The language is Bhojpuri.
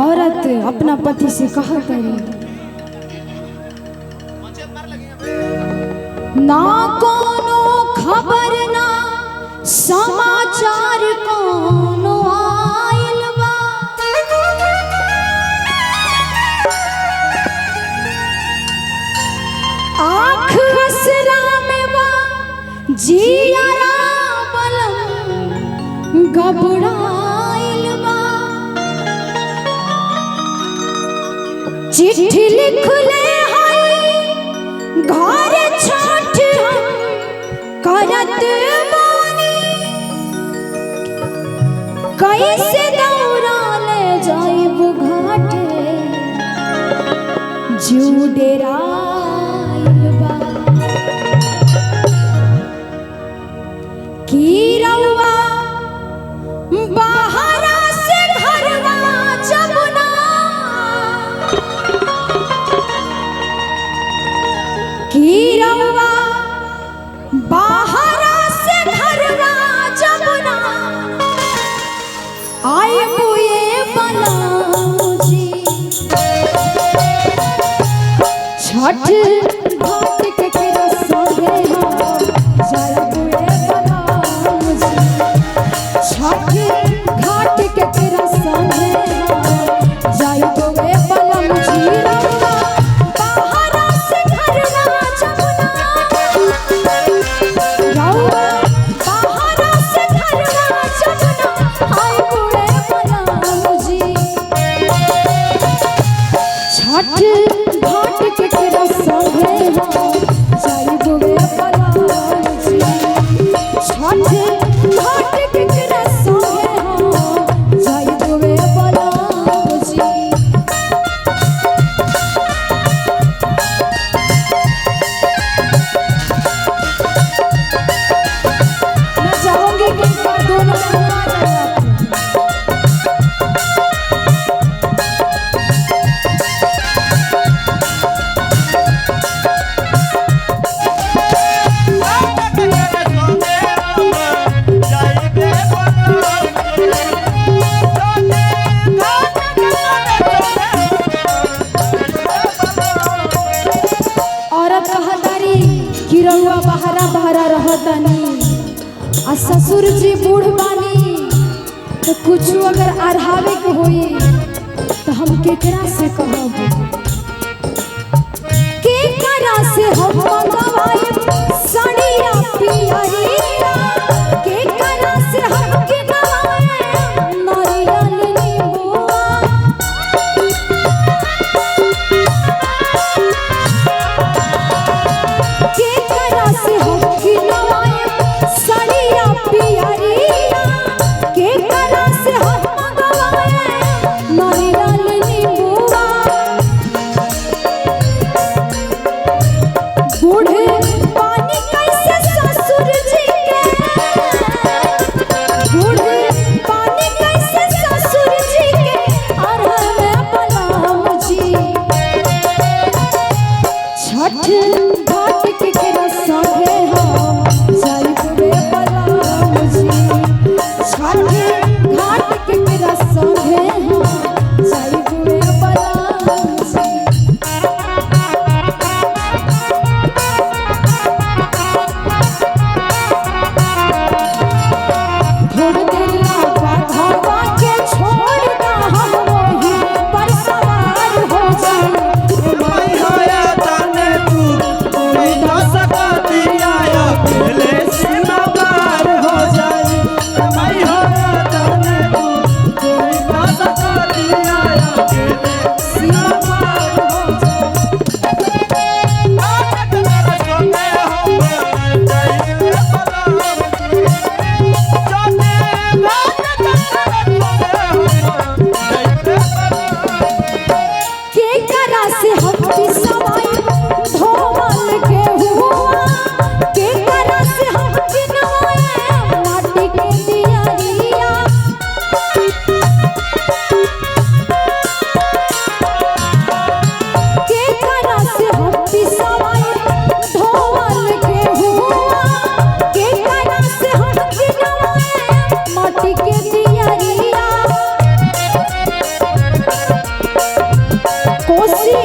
औरत अपना पति से कहा करे ना कोनो खबर ना समाचार कोनो आइल बा आँख असरा में बा जियारा बलम घबराइल बा चिट्ठी लिख ले घर छठ करत बानी कैसे दौरा ले जाइब घाटे जुडेराइल बा की रउआ बाहरा से घरवा जमुना की रउआ बाहरा से घरवा जमुना आए बुए बनाऊजी छठ घाट के रस्सा है जाए बुए बनाऊजी छठ घाट के रस्सा है जाए बुए बनाऊजी आ ससुर जी बूढ़ बानी तो कुछ अगर अढ़ावे के होई तो हम केकरा से कहब केकरा से हम मंगवाई साड़िया पियरिया केकरा से हम के गवाए नारियल नींबुआ केकरा से हम के गवाए साड़िया पियरिया केकरा से हम मंगवाए नारियल नींबुआ बूढ़े पानी कैसे ससुर जी के बूढ़े पानी कैसे ससुर जी के अरहर बनाम जी छठ घाट के रस्सा है हम जाइबे बनाम जी छठ घाट के रस्सा है हम जाइबे बनाम जी थोड़ देर बाघवा के छोड़ दा हम वही पर सवार हो जाए मैं होया जाने तू कोई ना सकती आया पहले से बाहर हो जाए मैं होया जाने तू कोई ना सकती आया कोसी